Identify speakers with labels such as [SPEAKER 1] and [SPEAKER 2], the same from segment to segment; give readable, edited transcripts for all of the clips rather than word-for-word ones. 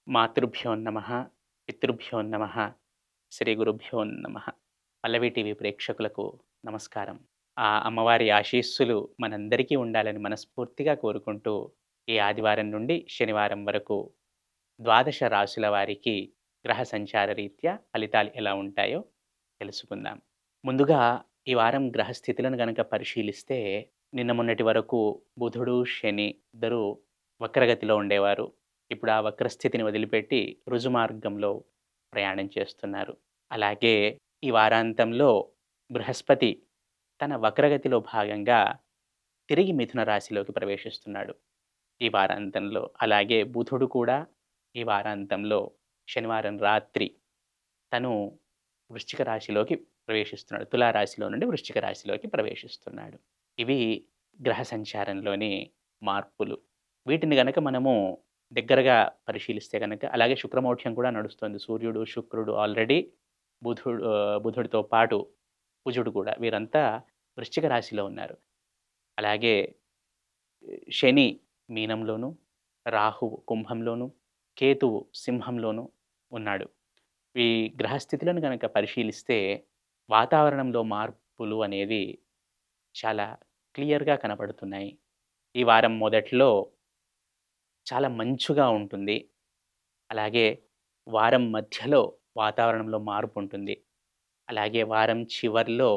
[SPEAKER 1] మాతృభ్యో నమః, పితృభ్యో నమః, శ్రీ గురుభ్యో నమః. పల్లవి టీవీ ప్రేక్షకులకు నమస్కారం. ఆ అమ్మవారి ఆశీస్సులు మనందరికీ ఉండాలని మనస్ఫూర్తిగా కోరుకుంటూ, ఈ ఆదివారం నుండి శనివారం వరకు ద్వాదశ రాశుల వారికి గ్రహ సంచార రీత్యా ఫలితాలు ఎలా ఉంటాయో తెలుసుకుందాం. ముందుగా ఈ వారం గ్రహ స్థితులను గనక పరిశీలిస్తే, నిన్న మొన్నటి వరకు బుధుడు, శని ఇద్దరూ వక్రగతిలో ఉండేవారు. ఇప్పుడు ఆ వక్రస్థితిని వదిలిపెట్టి రుజుమార్గంలో ప్రయాణం చేస్తున్నారు. అలాగే ఈ వారాంతంలో బృహస్పతి తన వక్రగతిలో భాగంగా తిరిగి మిథున రాశిలోకి ప్రవేశిస్తున్నాడు ఈ వారాంతంలో. అలాగే బుధుడు కూడా ఈ వారాంతంలో శనివారం రాత్రి తను వృశ్చిక రాశిలోకి ప్రవేశిస్తున్నాడు. తులా రాశిలో నుండి వృశ్చిక రాశిలోకి ప్రవేశిస్తున్నాడు. ఇవి గ్రహ సంచారంలోని మార్పులు. వీటిని గనక మనము దగ్గరగా పరిశీలిస్తే గనక, అలాగే శుక్రమౌఢ్యం కూడా నడుస్తుంది. సూర్యుడు, శుక్రుడు ఆల్రెడీ బుధుడితో పాటు కుజుడు కూడా వీరంతా వృశ్చిక రాశిలో ఉన్నారు. అలాగే శని మీనంలోను, రాహువు కుంభంలోను, కేతువు సింహంలోను ఉన్నాడు. ఈ గ్రహస్థితులను గనక పరిశీలిస్తే వాతావరణంలో మార్పులు అనేవి చాలా క్లియర్‌గా కనపడుతున్నాయి. ఈ వారం మొదట్లో చాలా మంచుగా ఉంటుంది. అలాగే వారం మధ్యలో వాతావరణంలో మార్పుంటుంది. అలాగే వారం చివర్లో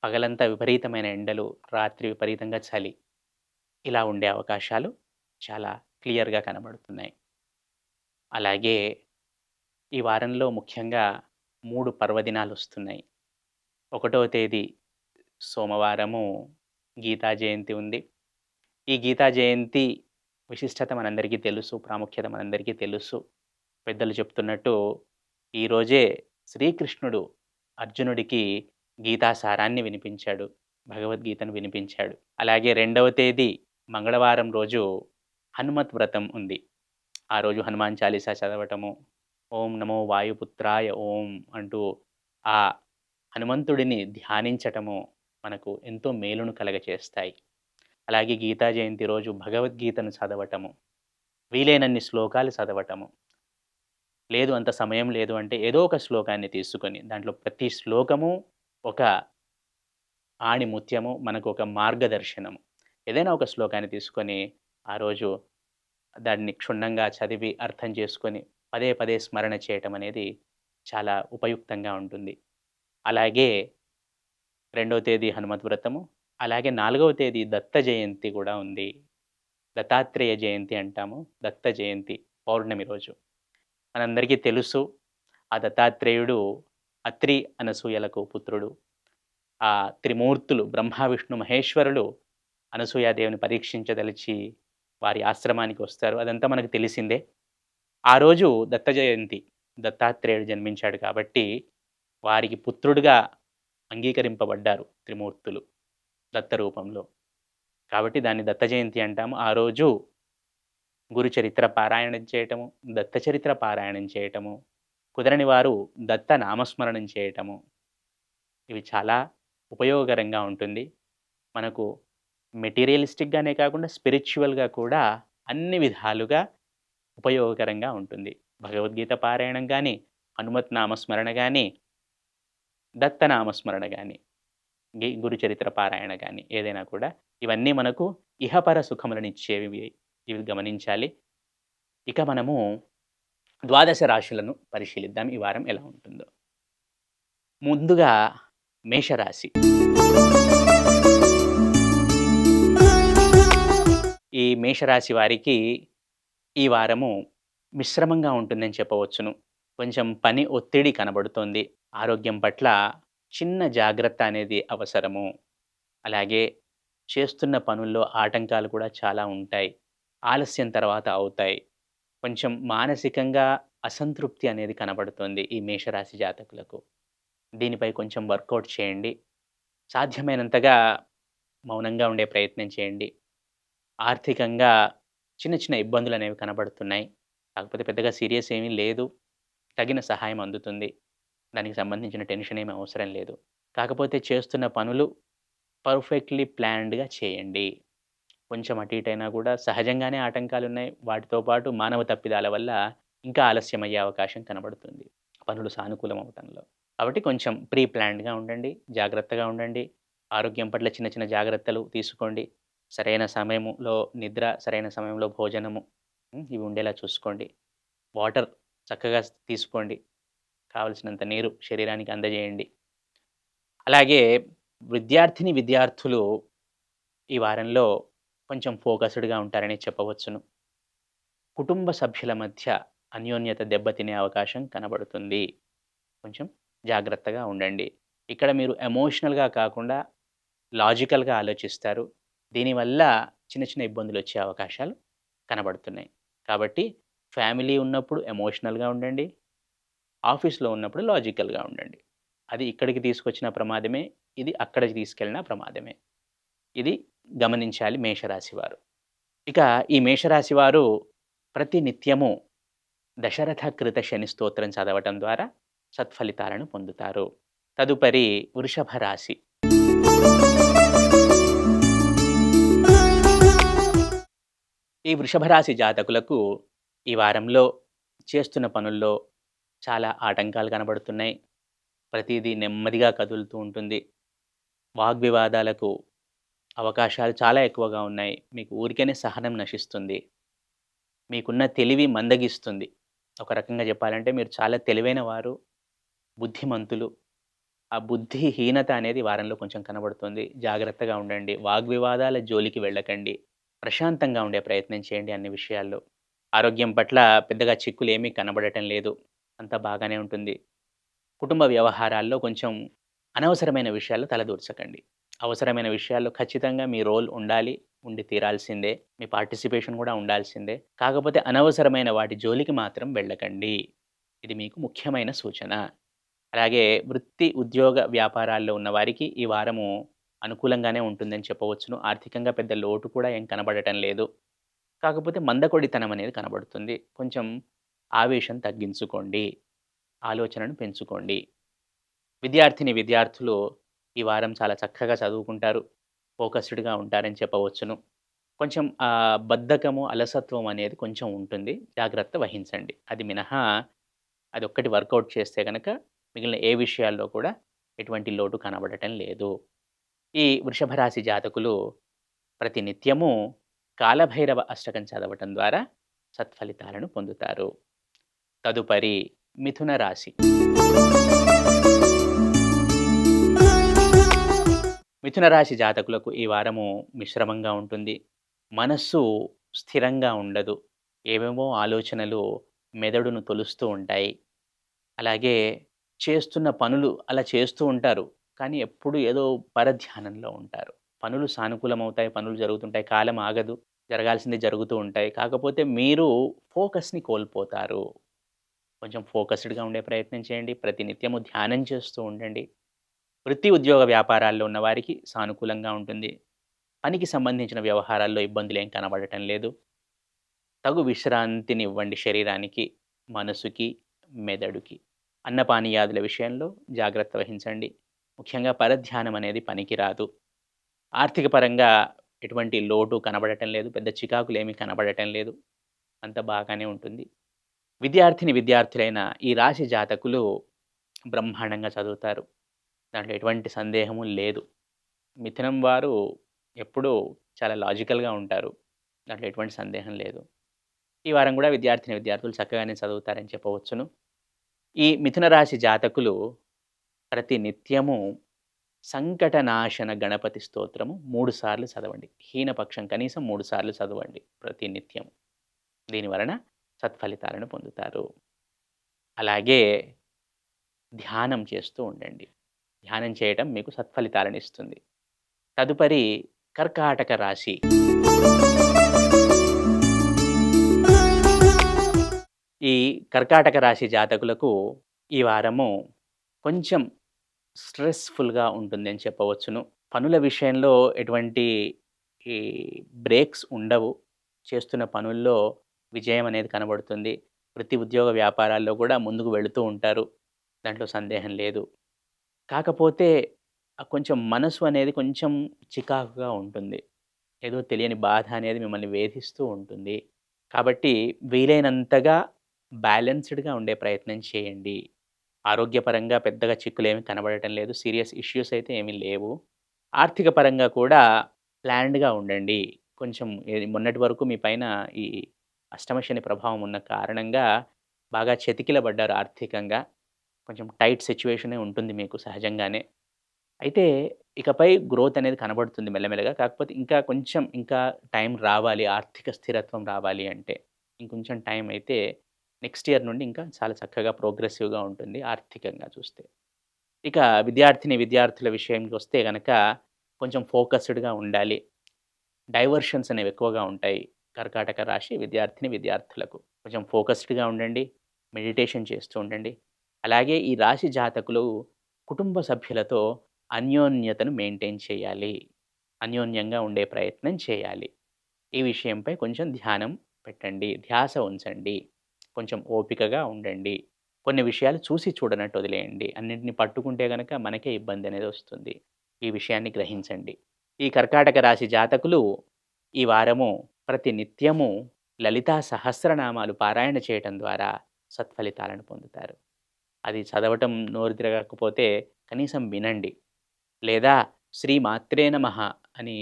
[SPEAKER 1] పగలంతా విపరీతమైన ఎండలు, రాత్రి విపరీతంగా చలి. ఇలా ఉండే అవకాశాలు చాలా క్లియర్‌గా కనబడుతున్నాయి. అలాగే ఈ వారంలో ముఖ్యంగా 3 పర్వదినాలొస్తున్నాయి. ఒకటవ తేదీ సోమవారము గీతా జయంతి ఉంది. ఈ గీతా జయంతి విశిష్టత మనందరికీ తెలుసు. ప్రాముఖ్యత మనందరికీ తెలుసు. పెద్దలు చెప్తున్నట్టు ఈరోజే శ్రీకృష్ణుడు అర్జునుడికి గీతా సారాన్ని వినిపించాడు. భగవద్గీతను వినిపించాడు. అలాగే రెండవ తేదీ మంగళవారం రోజు హనుమత్ వ్రతం ఉంది. ఆ రోజు హనుమాన్ చాలీసా చదవటము, ఓం నమో వాయుపుత్రాయ ఓం అంటూ ఆ హనుమంతుడిని ధ్యానించటము మనకు ఎంతో మేలును కలగచేస్తాయి. అలాగే గీతా జయంతి రోజు భగవద్గీతను చదవటము, వీలైనన్ని శ్లోకాలు చదవటము. లేదు అంత సమయం లేదు అంటే ఏదో ఒక శ్లోకాన్ని తీసుకొని, దాంట్లో ప్రతి శ్లోకము ఒక ఆణిముత్యము, మనకు ఒక మార్గదర్శనము. ఏదైనా ఒక శ్లోకాన్ని తీసుకొని, ఆ రోజు దాన్ని క్షుణ్ణంగా చదివి అర్థం చేసుకొని, పదే పదే స్మరణ చేయటం అనేది చాలా ఉపయుక్తంగా ఉంటుంది. అలాగే రెండవ తేదీ హనుమత్ వ్రతము, అలాగే నాలుగవ తేదీ దత్త జయంతి కూడా ఉంది. దత్తాత్రేయ జయంతి అంటాము. దత్త జయంతి పౌర్ణమి రోజు. మనందరికీ తెలుసు ఆ దత్తాత్రేయుడు అత్రి, అనసూయలకు పుత్రుడు. ఆ త్రిమూర్తులు బ్రహ్మ, విష్ణు, మహేశ్వరులు అనసూయాదేవిని పరీక్షించదలిచి వారి ఆశ్రమానికి వస్తారు. అదంతా మనకు తెలిసిందే. ఆ రోజు దత్త జయంతి. దత్తాత్రేయుడు జన్మించాడు కాబట్టి వారికి పుత్రుడిగా అంగీకరింపబడ్డారు త్రిమూర్తులు దత్త రూపంలో. కాబట్టి దాన్ని దత్త జయంతి అంటాము. ఆ రోజు గురు చరిత్ర పారాయణం చేయటము, దత్త చరిత్ర పారాయణం చేయటము, కుదరని వారు దత్త నామస్మరణం చేయటము, ఇవి చాలా ఉపయోగకరంగా ఉంటుంది. మనకు మెటీరియలిస్టిక్‌గానే కాకుండా స్పిరిచ్యువల్‌గా కూడా అన్ని విధాలుగా ఉపయోగకరంగా ఉంటుంది. భగవద్గీత పారాయణం గాని, హనుమత్ నామస్మరణ గాని, దత్త నామస్మరణ గాని, గురు చరిత్ర పారాయణ గాని ఏదైనా కూడా ఇవన్నీ మనకు ఇహపర సుఖములనిచ్చేవి. ఇవి గమనించాలి. ఇక మనము ద్వాదశ రాశులను పరిశీలిద్దాం ఈ వారం ఎలా ఉంటుందో. ముందుగా మేషరాశి. ఈ మేషరాశి వారికి ఈ వారము మిశ్రమంగా ఉంటుందని చెప్పవచ్చును. కొంచెం పని ఒత్తిడి కనబడుతోంది. ఆరోగ్యం పట్ల చిన్న జాగ్రత్త అనేది అవసరము. అలాగే చేస్తున్న పనుల్లో ఆటంకాలు కూడా చాలా ఉంటాయి. ఆలస్యం తర్వాత అవుతాయి. కొంచెం మానసికంగా అసంతృప్తి అనేది కనబడుతోంది ఈ మేషరాశి జాతకులకు. దీనిపై కొంచెం వర్కౌట్ చేయండి. సాధ్యమైనంతగా మౌనంగా ఉండే ప్రయత్నం చేయండి. ఆర్థికంగా చిన్న చిన్న ఇబ్బందులనేవి కనబడుతున్నాయి. కాకపోతే పెద్దగా సీరియస్ ఏమీ లేదు. తగిన సహాయం అందుతుంది. దానికి సంబంధించిన టెన్షన్ ఏమి అవసరం లేదు. కాకపోతే చేస్తున్న పనులు పర్ఫెక్ట్‌లీ ప్లాన్డ్‌గా చేయండి. కొంచెం అటు ఇటైనా కూడా సహజంగానే ఆటంకాలున్నాయి. వాటితో పాటు మానవ తప్పిదాల వల్ల ఇంకా ఆలస్యమయ్యే అవకాశం కనబడుతుంది. పనులు సానుకూలం అవ్వటంలో. కాబట్టి కొంచెం ప్రీ ప్లాన్డ్‌గా ఉండండి. జాగ్రత్తగా ఉండండి. ఆరోగ్యం పట్ల చిన్న చిన్న జాగ్రత్తలు తీసుకోండి. సరైన సమయములో నిద్ర, సరైన సమయంలో భోజనము ఇవి ఉండేలా చూసుకోండి. వాటర్ చక్కగా తీసుకోండి. కావలసినంత నీరు శరీరానికి అందజేయండి. అలాగే విద్యార్థులు ఈ వారంలో కొంచెం ఫోకస్డ్‌గా ఉంటారని చెప్పవచ్చును. కుటుంబ సభ్యుల మధ్య అన్యోన్యత దెబ్బతినే అవకాశం కనబడుతుంది. కొంచెం జాగ్రత్తగా ఉండండి. ఇక్కడ మీరు ఎమోషనల్‌గా కాకుండా లాజికల్‌గా ఆలోచిస్తారు. దీనివల్ల చిన్న చిన్న ఇబ్బందులొచ్చే అవకాశాలు కనబడుతున్నాయి. కాబట్టి ఫ్యామిలీ ఉన్నప్పుడు ఎమోషనల్‌గా ఉండండి. ఆఫీస్‌లో ఉన్నప్పుడు లాజికల్‌గా ఉండండి. అది ఇక్కడికి తీసుకొచ్చిన ప్రమాదమే. ఇది అక్కడికి తీసుకెళ్ళిన ప్రమాదమే. ఇది గమనించాలి మేషరాశి వారు. ఇక ఈ మేషరాశి వారు ప్రతి నిత్యము దశరథ కృత శని స్తోత్రం చదవటం ద్వారా సత్ఫలితాలను పొందుతారు. తదుపరి వృషభ రాశి. ఈ వృషభ రాశి జాతకులకు ఈ వారంలో చేస్తున్న పనుల్లో చాలా ఆటంకాలు కనబడుతున్నాయి. ప్రతీదీ నెమ్మదిగా కదులుతూ ఉంటుంది. వాగ్వివాదాలకు అవకాశాలు చాలా ఎక్కువగా ఉన్నాయి. మీకు ఊరికేనే సహనం నశిస్తుంది. మీకున్న తెలివి మందగిస్తుంది. ఒక రకంగా చెప్పాలంటే మీరు చాలా తెలివైన వారు, బుద్ధిమంతులు. ఆ బుద్ధిహీనత అనేది వారంలో కొంచెం కనబడుతుంది. జాగ్రత్తగా ఉండండి. వాగ్వివాదాల జోలికి వెళ్ళకండి. ప్రశాంతంగా ఉండే ప్రయత్నం చేయండి అన్ని విషయాల్లో. ఆరోగ్యం పట్ల పెద్దగా చిక్కులేమీ కనబడటం లేదు. అంతా బాగానే ఉంటుంది. కుటుంబ వ్యవహారాల్లో కొంచెం అనవసరమైన విషయాల్లో తలదూర్చకండి. అవసరమైన విషయాల్లో ఖచ్చితంగా మీ రోల్ ఉండాలి. ఉండి తీరాల్సిందే. మీ పార్టిసిపేషన్ కూడా ఉండాల్సిందే. కాకపోతే అనవసరమైన వాటి జోలికి మాత్రం వెళ్ళకండి. ఇది మీకు ముఖ్యమైన సూచన. అలాగే వృత్తి, ఉద్యోగ, వ్యాపారాల్లో ఉన్నవారికి ఈ వారము అనుకూలంగానే ఉంటుందని చెప్పవచ్చును. ఆర్థికంగా పెద్ద లోటు కూడా ఏం కనబడటం లేదు. కాకపోతే మందకొడితనం అనేది కనబడుతుంది. కొంచెం ఆవేశం తగ్గించుకోండి. ఆలోచనను పెంచుకోండి. విద్యార్థులు ఈ వారం చాలా చక్కగా చదువుకుంటారు. ఫోకస్డ్‌గా ఉంటారని చెప్పవచ్చును. కొంచెం బద్ధకము, అలసత్వం అనేది కొంచెం ఉంటుంది. జాగ్రత్త వహించండి. అది మినహా అదొక్కటి వర్కౌట్ చేస్తే గనక మిగిలిన ఏ విషయాల్లో కూడా ఎటువంటి లోటు కనబడటం లేదు. ఈ వృషభ రాశి జాతకులు ప్రతి నిత్యము కాలభైరవ అష్టకం చదవటం ద్వారా సత్ఫలితాలను పొందుతారు. తదుపరి మిథున రాశి. మిథున రాశి జాతకులకు ఈ వారము మిశ్రమంగా ఉంటుంది. మనస్సు స్థిరంగా ఉండదు. ఏవేవో ఆలోచనలు మెదడును తొలుస్తూ ఉంటాయి. అలాగే చేస్తున్న పనులు అలా చేస్తూ ఉంటారు. కానీ ఎప్పుడు ఏదో పరధ్యానంలో ఉంటారు. పనులు సానుకూలమవుతాయి. పనులు జరుగుతుంటాయి. కాలం ఆగదు. జరగాల్సింది జరుగుతూ ఉంటాయి. కాకపోతే మీరు ఫోకస్‌ని కోల్పోతారు. కొంచెం ఫోకస్డ్‌గా ఉండే ప్రయత్నం చేయండి. ప్రతినిత్యము ధ్యానం చేస్తూ ఉండండి. వృత్తి, ఉద్యోగ, వ్యాపారాల్లో ఉన్నవారికి సానుకూలంగా ఉంటుంది. పనికి సంబంధించిన వ్యవహారాల్లో ఇబ్బందులేం కనబడటం లేదు. తగు విశ్రాంతినివ్వండి శరీరానికి, మనసుకి, మెదడుకి. అన్నపానీయాదుల విషయంలో జాగ్రత్త వహించండి. ముఖ్యంగా పరధ్యానం అనేది పనికిరాదు. ఆర్థిక పరంగా ఎటువంటి లోటు కనబడటం లేదు. పెద్ద చికాకులేమీ కనబడటం లేదు. అంతా బాగానే ఉంటుంది. విద్యార్థులైన ఈ రాశి జాతకులు బ్రహ్మాండంగా చదువుతారు. దాంట్లో ఎటువంటి సందేహము లేదు. మిథునం వారు ఎప్పుడూ చాలా లాజికల్‌గా ఉంటారు. దాంట్లో ఎటువంటి సందేహం లేదు. ఈ వారం కూడా విద్యార్థులు చక్కగానే చదువుతారని చెప్పవచ్చును. ఈ మిథున రాశి జాతకులు ప్రతి నిత్యము సంకటనాశన గణపతి స్తోత్రము 3 సార్లు చదవండి. హీనపక్షం కనీసం 3 సార్లు చదవండి ప్రతి నిత్యం. దీని వలన సత్ఫలితాలను పొందుతారు. అలాగే ధ్యానం చేస్తూ ఉండండి. ధ్యానం చేయటం మీకు సత్ఫలితాలను ఇస్తుంది. తదుపరి కర్కాటక రాశి. ఈ కర్కాటక రాశి జాతకులకు ఈ వారము కొంచెం స్ట్రెస్‌ఫుల్‌గా ఉంటుందని చెప్పవచ్చును. పనుల విషయంలో ఎటువంటి ఈ బ్రేక్స్ ఉండవు. చేస్తున్న పనుల్లో విజయం అనేది కనబడుతుంది. వృత్తి, ఉద్యోగ, వ్యాపారాల్లో కూడా ముందుకు వెళుతూ ఉంటారు. దాంట్లో సందేహం లేదు. కాకపోతే కొంచెం మనసు అనేది కొంచెం చికాకుగా ఉంటుంది. ఏదో తెలియని బాధ అనేది మిమ్మల్ని వేధిస్తూ ఉంటుంది. కాబట్టి వీలైనంతగా బ్యాలెన్స్‌డ్‌గా ఉండే ప్రయత్నం చేయండి. ఆరోగ్యపరంగా పెద్దగా చిక్కులేమి కనబడటం లేదు. సీరియస్ ఇష్యూస్ అయితే ఏమీ లేవు. ఆర్థిక పరంగా కూడా ప్లాన్డ్‌గా ఉండండి. కొంచెం మొన్నటి వరకు మీ పైన ఈ అష్టమ శని ప్రభావం ఉన్న కారణంగా బాగా చతికిలబడ్డారు ఆర్థికంగా. కొంచెం టైట్ సిట్యుయేషనే ఉంటుంది మీకు సహజంగానే. అయితే ఇకపై గ్రోత్ అనేది కనబడుతుంది మెల్లమెల్లగా. కాకపోతే ఇంకా కొంచెం ఇంకా టైం రావాలి. ఆర్థిక స్థిరత్వం రావాలి అంటే. ఇంకొంచెం టైం అయితే నెక్స్ట్ ఇయర్ నుండి ఇంకా చాలా చక్కగా ప్రోగ్రెసివ్‌గా ఉంటుంది ఆర్థికంగా చూస్తే. ఇక విద్యార్థుల విషయంకొస్తే గనక కొంచెం ఫోకస్డ్‌గా ఉండాలి. డైవర్షన్స్ అనేవి ఎక్కువగా ఉంటాయి. కర్కాటక రాశి విద్యార్థులకు. కొంచెం ఫోకస్డ్‌గా ఉండండి. మెడిటేషన్ చేస్తూ ఉండండి. అలాగే ఈ రాశి జాతకులు కుటుంబ సభ్యులతో అన్యోన్యతను మెయింటైన్ చేయాలి. అన్యోన్యంగా ఉండే ప్రయత్నం చేయాలి. ఈ విషయంపై కొంచెం ధ్యానం పెట్టండి. ధ్యాస ఉంచండి. కొంచెం ఓపికగా ఉండండి. కొన్ని విషయాలు చూసి చూడనట్టు వదిలేయండి. అన్నింటిని పట్టుకుంటే గనక మనకే ఇబ్బందనేది వస్తుంది. ఈ విషయాన్ని గ్రహించండి. ఈ కర్కాటక రాశి జాతకులు ఈ వారము ప్రతి నిత్యము లలితా సహస్రనామాలు పారాయణ చేయటం ద్వారా సత్ఫలితాలను పొందుతారు. అది చదవటం నోరు తిరగకపోతే కనీసం వినండి. లేదా శ్రీ మాత్రే నమః అని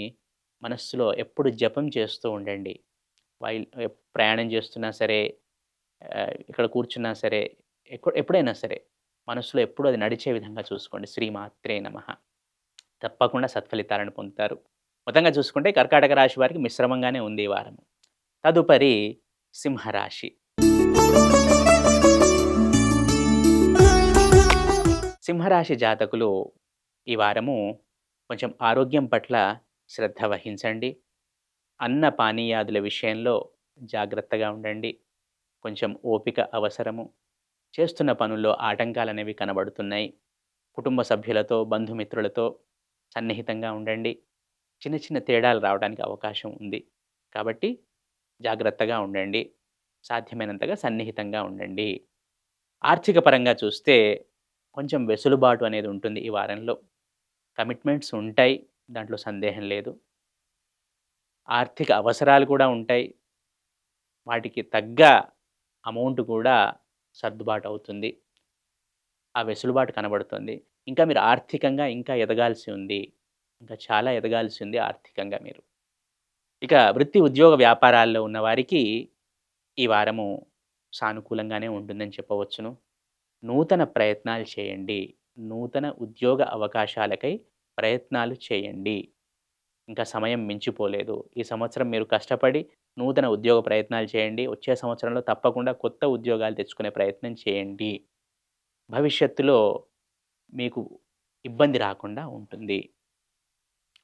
[SPEAKER 1] మనస్సులో ఎప్పుడు జపం చేస్తూ ఉండండి. ప్రయాణం చేస్తున్నా సరే, ఇక్కడ కూర్చున్నా సరే, ఎప్పుడైనా సరే మనస్సులో ఎప్పుడూ అది నడిచే విధంగా చూసుకోండి. శ్రీ మాత్రే నమః. తప్పకుండా సత్ఫలితాలను పొందుతారు. మొత్తంగా చూసుకుంటే కర్కాటక రాశి వారికి మిశ్రమంగానే ఉంది ఈ వారం. తదుపరి సింహరాశి. సింహరాశి జాతకులు ఈ వారము కొంచెం ఆరోగ్యం పట్ల శ్రద్ధ వహించండి. అన్న పానీయాదుల విషయంలో జాగ్రత్తగా ఉండండి. కొంచెం ఓపిక అవసరము. చేస్తున్న పనుల్లో ఆటంకాలనేవి కనబడుతున్నాయి. కుటుంబ సభ్యులతో, బంధుమిత్రులతో సన్నిహితంగా ఉండండి. చిన్న చిన్న తేడాలు రావడానికి అవకాశం ఉంది. కాబట్టి జాగ్రత్తగా ఉండండి. సాధ్యమైనంతగా సన్నిహితంగా ఉండండి. ఆర్థిక పరంగా చూస్తే కొంచెం వెసులుబాటు అనేది ఉంటుంది ఈ వారంలో. కమిట్మెంట్స్ ఉంటాయి. దాంట్లో సందేహం లేదు. ఆర్థిక అవసరాలు కూడా ఉంటాయి. వాటికి తగ్గ అమౌంట్ కూడా సర్దుబాటు అవుతుంది. ఆ వెసులుబాటు కనబడుతుంది. ఇంకా మీరు ఆర్థికంగా ఇంకా ఎదగాల్సి ఉంది. ఇంకా చాలా ఎదగాల్సి ఉంది ఆర్థికంగా మీరు. ఇక వృత్తి, ఉద్యోగ వ్యాపారాల్లో ఉన్నవారికి ఈ వారము సానుకూలంగానే ఉంటుందని చెప్పవచ్చును. నూతన ప్రయత్నాలు చేయండి. నూతన ఉద్యోగ అవకాశాలకై ప్రయత్నాలు చేయండి. ఇంకా సమయం మించిపోలేదు. ఈ సంవత్సరం మీరు కష్టపడి నూతన ఉద్యోగ ప్రయత్నాలు చేయండి. వచ్చే సంవత్సరంలో తప్పకుండా కొత్త ఉద్యోగాలు తెచ్చుకునే ప్రయత్నం చేయండి. భవిష్యత్తులో మీకు ఇబ్బంది రాకుండా ఉంటుంది.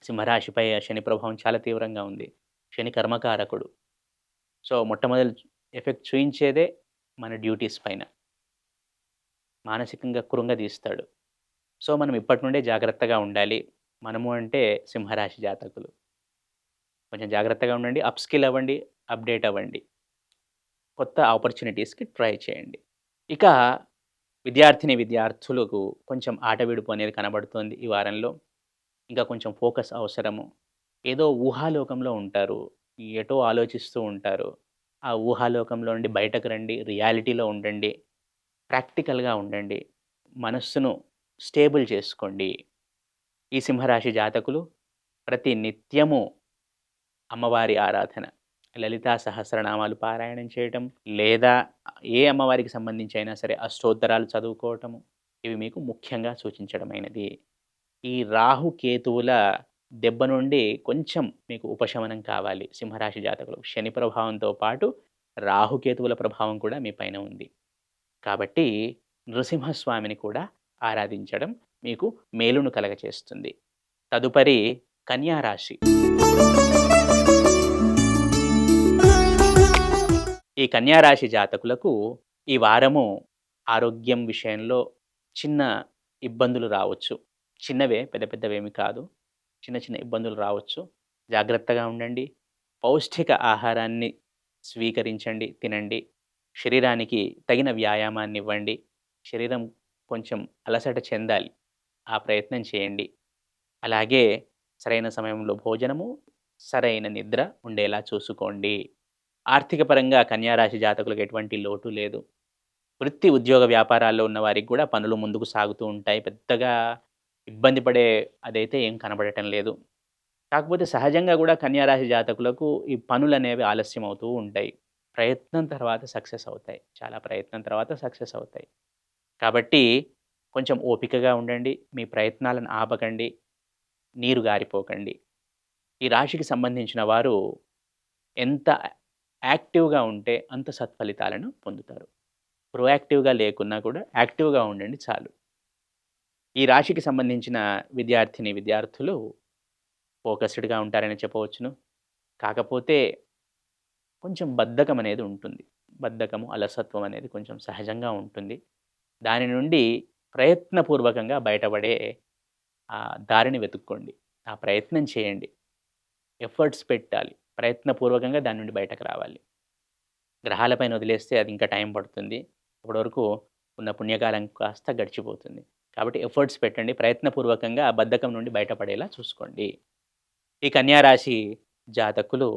[SPEAKER 1] సింహరాశిపై శని ప్రభావం చాలా తీవ్రంగా ఉంది. శని కర్మకారకుడు. సో, మొట్టమొదటి ఎఫెక్ట్ చూయించేదే మన డ్యూటీస్ పైన. మానసికంగా కృంగదీస్తాడు. సో, మనం ఇప్పటి నుండే జాగ్రత్తగా ఉండాలి. మనము అంటే సింహరాశి జాతకులు. కొంచెం జాగ్రత్తగా ఉండండి. అప్‌స్కిల్ అవ్వండి. అప్‌డేట్ అవ్వండి. కొత్త ఆపర్చునిటీస్‌కి ట్రై చేయండి. ఇక విద్యార్థులకు కొంచెం ఆటవిడుపు అనేది కనబడుతోంది ఈ వారంలో. ఇంకా కొంచెం ఫోకస్ అవసరము. ఏదో ఊహాలోకంలో ఉంటారు. ఎటో ఆలోచిస్తూ ఉంటారు. ఆ ఊహాలోకంలో నుండి బయటకు రండి. రియాలిటీలో ఉండండి. ప్రాక్టికల్‌గా ఉండండి. మనస్సును స్టేబుల్ చేసుకోండి. ఈ సింహరాశి జాతకులు ప్రతి నిత్యము అమ్మవారి ఆరాధన, లలితా సహస్రనామాలు పారాయణం చేయటం, లేదా ఏ అమ్మవారికి సంబంధించి అయినా సరే అష్టోత్తరాలు చదువుకోవటము, ఇవి మీకు ముఖ్యంగా సూచించడమైనది. ఈ రాహు, కేతువుల దెబ్బ నుండి కొంచెం మీకు ఉపశమనం కావాలి సింహరాశి జాతకులు. శని ప్రభావంతో పాటు రాహుకేతువుల ప్రభావం కూడా మీ పైన ఉంది. కాబట్టి నృసింహస్వామిని కూడా ఆరాధించడం మీకు మేలును కలగచేస్తుంది. తదుపరి కన్యా రాశి. ఈ కన్యా రాశి జాతకులకు ఈ వారము ఆరోగ్యం విషయంలో చిన్న ఇబ్బందులు రావచ్చు. చిన్నవే, పెద్ద పెద్దవేమి కాదు. చిన్న చిన్న ఇబ్బందులు రావచ్చు. జాగ్రత్తగా ఉండండి. పౌష్టిక ఆహారాన్ని స్వీకరించండి, తినండి. శరీరానికి తగిన వ్యాయామాన్ని ఇవ్వండి. శరీరం కొంచెం అలసట చెందాలి. ఆ ప్రయత్నం చేయండి. అలాగే సరైన సమయంలో భోజనము, సరైన నిద్ర ఉండేలా చూసుకోండి. ఆర్థిక పరంగా కన్యా రాశి జాతకులకు ఎటువంటి లోటు లేదు. వృత్తి, ఉద్యోగ, వ్యాపారాల్లో ఉన్న వారికి గూడా పనులు ముందుకు సాగుతూ ఉంటాయి. పెద్దగా ఇబ్బంది పడే అదైతే ఏం కనబడటం లేదు. కాకపోతే సహజంగా గూడా కన్యా రాశి జాతకులకు ఈ పనులనేవి ఆలస్యం అవుతూ ఉంటాయి. ప్రయత్నం తర్వాత సక్సెస్ అవుతాయి. చాలా ప్రయత్నం తర్వాత సక్సెస్ అవుతాయి. కాబట్టి కొంచెం ఓపికగా ఉండండి. మీ ప్రయత్నాలను ఆపకండి. నీరు గారిపోకండి. ఈ రాశికి సంబంధించిన వారు ఎంత యాక్టివ్‌గా ఉంటే అంత సత్ఫలితాలను పొందుతారు. ప్రొయాక్టివ్‌గా లేకున్నా కూడా యాక్టివ్‌గా ఉండండి చాలు. ఈ రాశికి సంబంధించిన విద్యార్థిని, విద్యార్థులు ఫోకస్డ్‌గా ఉంటారని చెప్పవచ్చును. కాకపోతే కొంచెం బద్ధకం అనేది ఉంటుంది. బద్ధకము, అలసత్వం అనేది కొంచెం సహజంగా ఉంటుంది. దాని నుండి ప్రయత్నపూర్వకంగా బయటపడే దారిని వెతుక్కోండి. ఆ ప్రయత్నం చేయండి. ఎఫర్ట్స్ పెట్టాలి. ప్రయత్నపూర్వకంగా దాని నుండి బయటకు రావాలి. గ్రహాలపైన వదిలేస్తే అది ఇంకా టైం పడుతుంది. అప్పటి వరకు ఉన్న పుణ్యకాలం కాస్త గడిచిపోతుంది. కాబట్టి ఎఫర్ట్స్ పెట్టండి. ప్రయత్నపూర్వకంగా ఆ బద్ధకం నుండి బయటపడేలా చూసుకోండి. ఈ కన్యా రాశి జాతకులు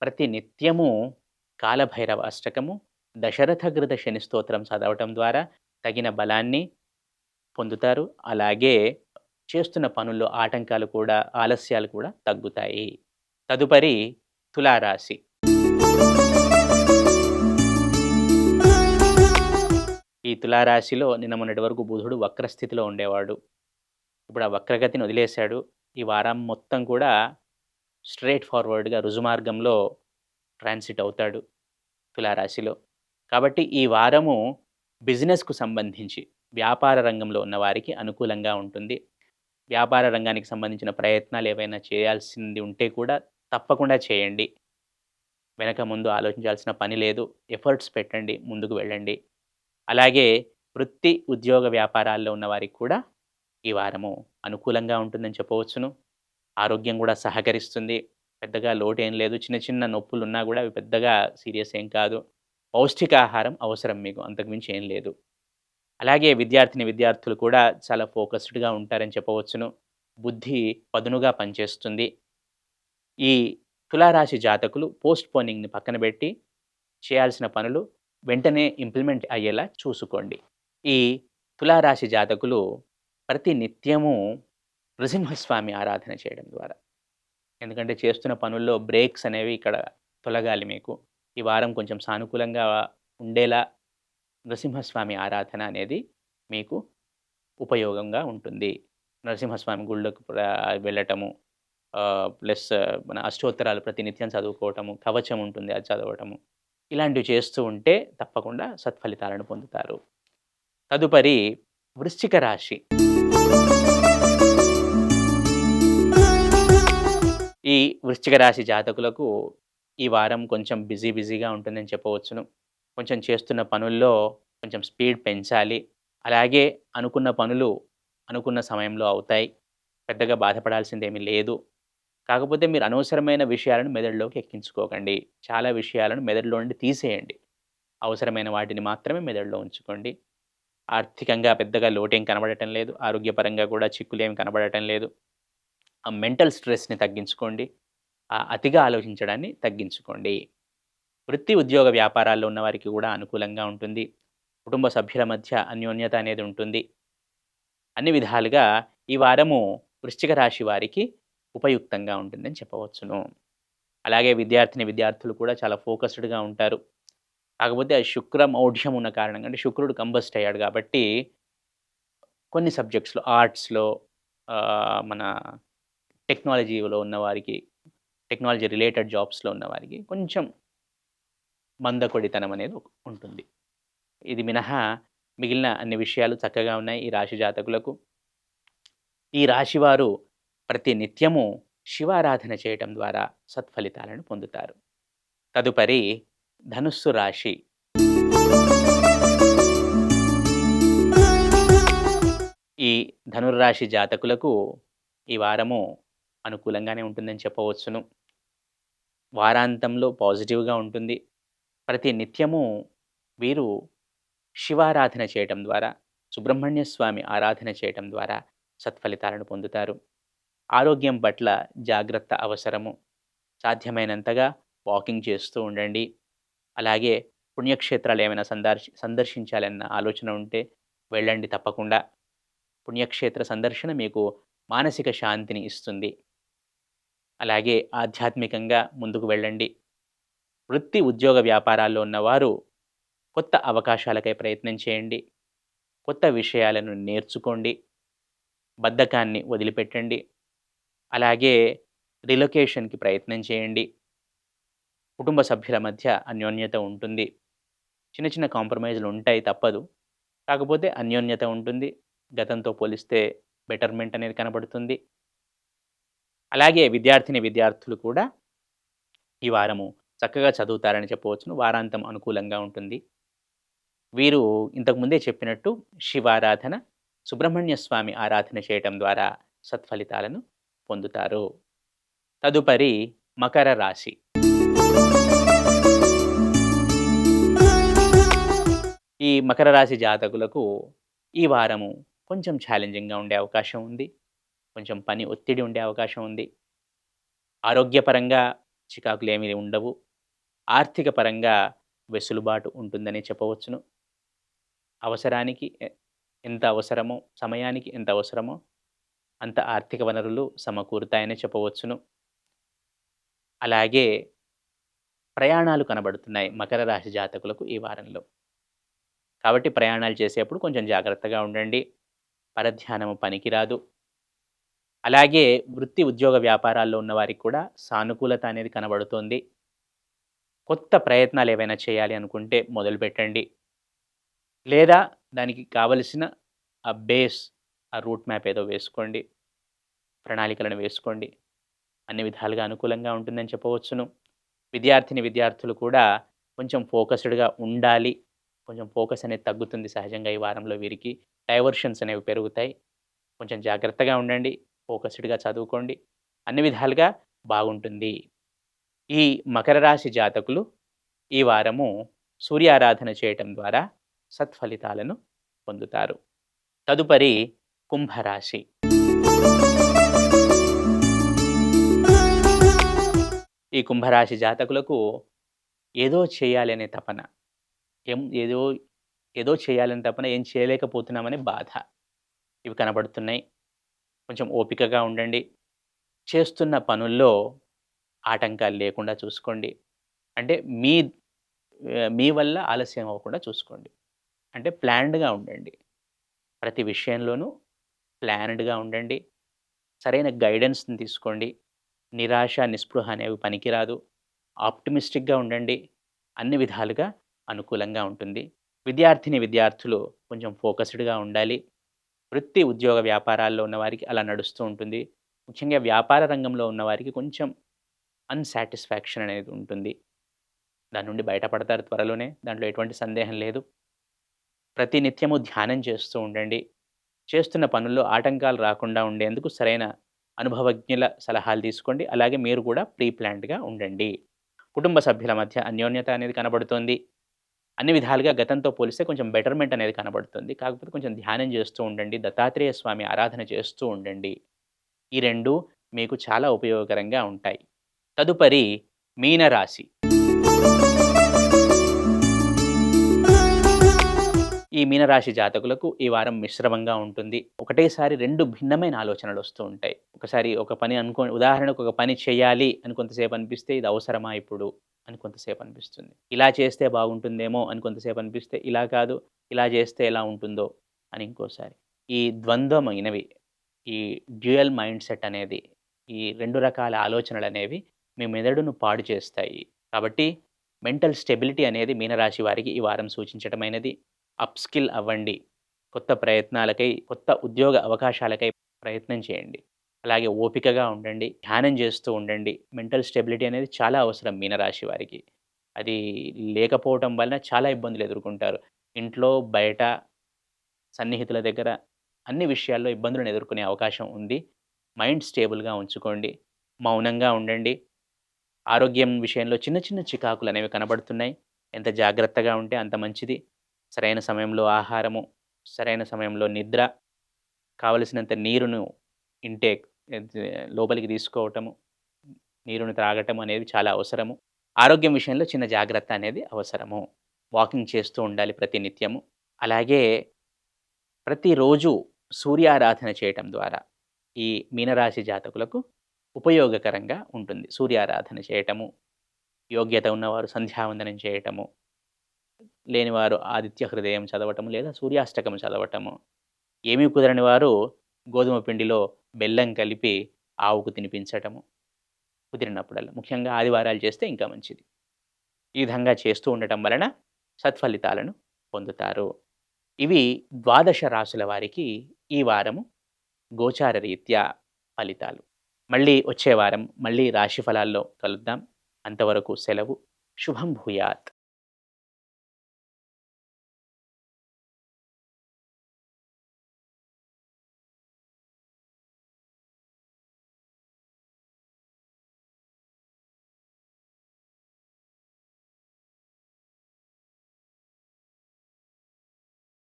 [SPEAKER 1] ప్రతి నిత్యము కాలభైరవ అష్టకము, దశరథగృత శని స్తోత్రం చదవటం ద్వారా తగిన బలాన్ని పొందుతారు. అలాగే చేస్తున్న పనుల్లో ఆటంకాలు కూడా, ఆలస్యాలు కూడా తగ్గుతాయి. తదుపరి తులారాశి. ఈ తులారాశిలో నిన్న మొన్నటి వరకు బుధుడు వక్రస్థితిలో ఉండేవాడు. ఇప్పుడు ఆ వక్రగతిని వదిలేశాడు. ఈ వారం మొత్తం కూడా స్ట్రెయిట్ ఫార్వర్డ్‌గా రుజుమార్గంలో ట్రాన్సిట్ అవుతాడు తులారాశిలో. కాబట్టి ఈ వారము బిజినెస్‌కు సంబంధించి వ్యాపార రంగంలో ఉన్నవారికి అనుకూలంగా ఉంటుంది. వ్యాపార రంగానికి సంబంధించిన ప్రయత్నాలు ఏవైనా చేయాల్సింది ఉంటే కూడా తప్పకుండా చేయండి. వెనక ముందు ఆలోచించాల్సిన పని లేదు. ఎఫర్ట్స్ పెట్టండి. ముందుకు వెళ్ళండి. అలాగే వృత్తి, ఉద్యోగ, వ్యాపారాల్లో ఉన్నవారికి కూడా ఈ వారము అనుకూలంగా ఉంటుందని చెప్పవచ్చును. ఆరోగ్యం కూడా సహకరిస్తుంది. పెద్దగా లోటేం లేదు. చిన్న చిన్న నొప్పులున్నా గూడా అవి పెద్దగా సీరియస్ ఏం కాదు. పౌష్టికాహారం అవసరం మీకు. అంతకు మించి ఏం లేదు. అలాగే విద్యార్థిని, విద్యార్థులు కూడా చాలా ఫోకస్డ్‌గా ఉంటారని చెప్పవచ్చును. బుద్ధి పదునుగా పనిచేస్తుంది. ఈ తులారాశి జాతకులు పోస్ట్‌పోనింగ్‌ని పక్కన బెట్టి చేయాల్సిన పనులు వెంటనే ఇంప్లిమెంట్ అయ్యేలా చూసుకోండి. ఈ తులారాశి జాతకులు ప్రతి నిత్యము నృసింహస్వామి ఆరాధన చేయడం ద్వారా, ఎందుకంటే చేస్తున్న పనుల్లో బ్రేక్స్ అనేవి ఇక్కడ తొలగాలి మీకు. ఈ వారం కొంచెం సానుకూలంగా ఉండేలా నృసింహస్వామి ఆరాధన అనేది మీకు ఉపయోగంగా ఉంటుంది. నరసింహస్వామి గుళ్ళకు వెళ్ళటము, ప్లస్ మన అష్టోత్తరాలు ప్రతినిత్యం చదువుకోవటము, కవచం ఉంటుంది అది చదవటము. ఇలాంటివి చేస్తూ ఉంటే తప్పకుండా సత్ఫలితాలను పొందుతారు. తదుపరి వృశ్చిక రాశి. ఈ వృశ్చిక రాశి జాతకులకు ఈ వారం కొంచెం బిజీగా ఉంటుందని చెప్పవచ్చును. కొంచెం చేస్తున్న పనుల్లో కొంచెం స్పీడ్ పెంచాలి. అలాగే అనుకున్న పనులు అనుకున్న సమయంలో అవుతాయి. పెద్దగా బాధపడాల్సిందేమీ లేదు. కాకపోతే మీరు అనవసరమైన విషయాలను మెదడులోకి ఎక్కించుకోకండి. చాలా విషయాలను మెదడులో నుండి తీసేయండి. అవసరమైన వాటిని మాత్రమే మెదడులో ఉంచుకోండి. ఆర్థికంగా పెద్దగా లోటేం కనబడటం లేదు. ఆరోగ్యపరంగా కూడా చిక్కులేమి కనబడటం లేదు. ఆ మెంటల్ స్ట్రెస్‌ని తగ్గించుకోండి. అతిగా ఆలోచించడాన్ని తగ్గించుకోండి. వృత్తి, ఉద్యోగ, వ్యాపారాల్లో ఉన్నవారికి కూడా అనుకూలంగా ఉంటుంది. కుటుంబ సభ్యుల మధ్య అన్యోన్యత అనేది ఉంటుంది. అన్ని విధాలుగా ఈ వారము వృశ్చిక రాశి వారికి ఉపయుక్తంగా ఉంటుందని చెప్పవచ్చును. అలాగే విద్యార్థిని, విద్యార్థులు కూడా చాలా ఫోకస్డ్‌గా ఉంటారు. కాకపోతే ఆ శుక్ర మౌఢ్యం ఉన్న కారణంగా, అంటే శుక్రుడు కంబస్ట్ అయ్యాడు కాబట్టి కొన్ని సబ్జెక్ట్స్‌లో, ఆర్ట్స్‌లో, మన టెక్నాలజీలో ఉన్నవారికి, టెక్నాలజీ రిలేటెడ్ జాబ్స్‌లో ఉన్నవారికి కొంచెం మందకొడితనం అనేది ఉంటుంది. ఇది మినహా మిగిలిన అన్ని విషయాలు చక్కగా ఉన్నాయి ఈ రాశి జాతకులకు. ఈ రాశివారు ప్రతి నిత్యము శివారాధన చేయటం ద్వారా సత్ఫలితాలను పొందుతారు. తదుపరి ధనుస్సు రాశి. ఈ ధనుర్రాశి జాతకులకు ఈ వారము అనుకూలంగానే ఉంటుందని చెప్పవచ్చును. వారాంతంలో పాజిటివ్‌గా ఉంటుంది. ప్రతి నిత్యము వీరు శివారాధన చేయటం ద్వారా, సుబ్రహ్మణ్య స్వామి ఆరాధన చేయటం ద్వారా సత్ఫలితాలను పొందుతారు. ఆరోగ్యం పట్ల జాగ్రత్త అవసరము. సాధ్యమైనంతగా వాకింగ్ చేస్తూ ఉండండి. అలాగే పుణ్యక్షేత్రాలు ఏమైనా సందర్శించాలన్న ఆలోచన ఉంటే వెళ్ళండి తప్పకుండా. పుణ్యక్షేత్ర సందర్శన మీకు మానసిక శాంతిని ఇస్తుంది. అలాగే ఆధ్యాత్మికంగా ముందుకు వెళ్ళండి. వృత్తి, ఉద్యోగ వ్యాపారాల్లో ఉన్నవారు కొత్త అవకాశాలకై ప్రయత్నం చేయండి. కొత్త విషయాలను నేర్చుకోండి. బద్ధకాన్ని వదిలిపెట్టండి. అలాగే రిలొకేషన్‌కి ప్రయత్నం చేయండి. కుటుంబ సభ్యుల మధ్య అన్యోన్యత ఉంటుంది. చిన్న చిన్న కాంప్రమైజ్‌లు ఉంటాయి తప్పదు. కాకపోతే అన్యోన్యత ఉంటుంది. గతంతో పోలిస్తే బెటర్‌మెంట్ అనేది కనబడుతుంది. అలాగే విద్యార్థులు కూడా ఈ వారము చక్కగా చదువుతారని చెప్పవచ్చును. వారాంతం అనుకూలంగా ఉంటుంది. వీరు ఇంతకు ముందే చెప్పినట్టు శివారాధన, సుబ్రహ్మణ్య స్వామి ఆరాధన చేయటం ద్వారా సత్ఫలితాలను పొందుతారు. తదుపరి మకర రాశి. ఈ మకర రాశి జాతకులకు ఈ వారము కొంచెం ఛాలెంజింగ్‌గా ఉండే అవకాశం ఉంది. కొంచెం పని ఒత్తిడి ఉండే అవకాశం ఉంది. ఆరోగ్యపరంగా చికాకులేమీ ఉండవు. ఆర్థిక పరంగా వెసులుబాటు ఉంటుందని చెప్పవచ్చును. అవసరానికి ఎంత అవసరమో, సమయానికి ఎంత అవసరమో అంత ఆర్థిక వనరులు సమకూరుతాయని చెప్పవచ్చును. అలాగే ప్రయాణాలు కనబడుతున్నాయి మకర రాశి జాతకులకు ఈ వారంలో. కాబట్టి ప్రయాణాలు చేసేప్పుడు కొంచెం జాగ్రత్తగా ఉండండి. పరధ్యానము పనికిరాదు. అలాగే వృత్తి, ఉద్యోగ వ్యాపారాల్లో ఉన్నవారికి కూడా సానుకూలత అనేది కనబడుతోంది. కొత్త ప్రయత్నాలు ఏవైనా చేయాలి అనుకుంటే మొదలుపెట్టండి. లేదా దానికి కావలసిన ఆ బేస్, ఆ రూట్ మ్యాప్ ఏదో వేసుకోండి. ప్రణాళికలను వేసుకోండి. అన్ని విధాలుగా అనుకూలంగా ఉంటుందని చెప్పవచ్చును. విద్యార్థులు కూడా కొంచెం ఫోకస్డ్‌గా ఉండాలి. కొంచెం ఫోకస్ అనేది తగ్గుతుంది సహజంగా ఈ వారంలో వీరికి. డైవర్షన్స్ అనేవి పెరుగుతాయి. కొంచెం జాగ్రత్తగా ఉండండి. ఫోకస్డ్‌గా చదువుకోండి. అన్ని విధాలుగా బాగుంటుంది. ఈ మకర రాశి జాతకులు ఈ వారము సూర్యారాధన చేయటం ద్వారా సత్ఫలితాలను పొందుతారు. తదుపరి కుంభరాశి. ఈ కుంభరాశి జాతకులకు ఏదో చేయాలి అనే తపన. ఏదో ఏదో చేయాలని తపన, ఏం చేయలేకపోతున్నామనే బాధ. ఇవి కనబడుతున్నాయి. కొంచెం ఓపికగా ఉండండి. చేస్తున్న పనుల్లో ఆటంకాలు లేకుండా చూసుకోండి. అంటే మీ వల్ల ఆలస్యం అవ్వకుండా చూసుకోండి. అంటే ప్లాన్డ్‌గా ఉండండి. ప్రతి విషయంలోనూ ప్లాన్డ్‌గా ఉండండి. సరైన గైడెన్స్‌ని తీసుకోండి. నిరాశ, నిస్పృహ అనేవి పనికిరాదు. ఆప్టిమిస్టిక్‌గా ఉండండి. అన్ని విధాలుగా అనుకూలంగా ఉంటుంది. విద్యార్థులు కొంచెం ఫోకస్డ్‌గా ఉండాలి. వృత్తి, ఉద్యోగ వ్యాపారాల్లో ఉన్నవారికి అలా నడుస్తూ ఉంటుంది. ముఖ్యంగా వ్యాపార రంగంలో ఉన్నవారికి కొంచెం అన్‌సాటిస్ఫాక్షన్ అనేది ఉంటుంది. దాని నుండి బయటపడతారు త్వరలోనే. దాంట్లో ఎటువంటి సందేహం లేదు. ప్రతి నిత్యము ధ్యానం చేస్తూ ఉండండి. చేస్తున్న పనుల్లో ఆటంకాలు రాకుండా ఉండేందుకు సరైన అనుభవజ్ఞుల సలహాలు తీసుకోండి. అలాగే మీరు కూడా ప్రీ ప్లాన్డ్‌గా ఉండండి. కుటుంబ సభ్యుల మధ్య అన్యోన్యత అనేది కనబడుతోంది. అన్ని విధాలుగా గతంతో పోలిస్తే కొంచెం బెటర్‌మెంట్ అనేది కనబడుతుంది. కాకపోతే కొంచెం ధ్యానం చేస్తూ ఉండండి. దత్తాత్రేయ స్వామి ఆరాధన చేస్తూ ఉండండి. ఈ 2 మీకు చాలా ఉపయోగకరంగా ఉంటాయి. తదుపరి మీనరాశి. ఈ మీనరాశి జాతకులకు ఈ వారం మిశ్రమంగా ఉంటుంది. ఒకటేసారి 2 భిన్నమైన ఆలోచనలొస్తూ ఉంటాయి. ఒకసారి ఒక పని ఉదాహరణకు ఒక పని చేయాలి అని కొంతసేపు అనిపిస్తే, ఇది అవసరమా ఇప్పుడు అని కొంతసేపు అనిపిస్తుంది. ఇలా చేస్తే బాగుంటుందేమో అని కొంతసేపు అనిపిస్తే, ఇలా కాదు ఇలా చేస్తే ఎలా ఉంటుందో అని ఇంకోసారి. ఈ ద్వంద్వమైనవి, ఈ డ్యూయల్ మైండ్ సెట్ అనేది, ఈ 2 రకాల ఆలోచనలనేవి మీ మెదడును పాడు చేస్తాయి. కాబట్టి మెంటల్ స్టెబిలిటీ అనేది మీనరాశి వారికి ఈ వారం సూచించటమైనది. అప్‌స్కిల్ అవ్వండి. కొత్త ప్రయత్నాలకై, కొత్త ఉద్యోగ అవకాశాలకై ప్రయత్నం చేయండి. అలాగే ఓపికగా ఉండండి. ధ్యానం చేస్తూ ఉండండి. మెంటల్ స్టెబిలిటీ అనేది చాలా అవసరం మీనరాశి వారికి. అది లేకపోవటం వలన చాలా ఇబ్బందులు ఎదుర్కొంటారు. ఇంట్లో, బయట, సన్నిహితుల దగ్గర అన్ని విషయాల్లో ఇబ్బందులను ఎదుర్కొనే అవకాశం ఉంది. మైండ్ స్టేబుల్‌గా ఉంచుకోండి. మౌనంగా ఉండండి. ఆరోగ్యం విషయంలో చిన్న చిన్న చికాకులనేవి కనబడుతున్నాయి. ఎంత జాగ్రత్తగా ఉంటే అంత మంచిది. సరైన సమయంలో ఆహారము, సరైన సమయంలో నిద్ర, కావలసినంత నీరును ఇంటేక్ లోపలికి తీసుకోవటము, నీరుని త్రాగటం అనేది చాలా అవసరము. ఆరోగ్యం విషయంలో చిన్న జాగ్రత్త అనేది అవసరము. వాకింగ్ చేస్తూ ఉండాలి ప్రతినిత్యము. అలాగే ప్రతిరోజు సూర్యారాధన చేయటం ద్వారా ఈ మీనరాశి జాతకులకు ఉపయోగకరంగా ఉంటుంది. సూర్యారాధన చేయటము, యోగ్యత ఉన్నవారు సంధ్యావందనం చేయటము, లేనివారు ఆదిత్య హృదయం చదవటము లేదా సూర్యాష్టకం చదవటము. ఏమీ కుదరని వారు గోధుమ పిండిలో బెల్లం కలిపి ఆవుకు తినిపించటము కుదిరినప్పుడల్లా. ముఖ్యంగా ఆదివారాలు చేస్తే ఇంకా మంచిది. ఈ విధంగా చేస్తూ ఉండటం వలన సత్ఫలితాలను పొందుతారు. ఇవి ద్వాదశ రాశుల వారికి ఈ వారము గోచార రీత్యా ఫలితాలు. మళ్ళీ వచ్చే వారం మళ్ళీ రాశి ఫలాల్లో కలుద్దాం. అంతవరకు సెలవు. శుభం భూయాత్.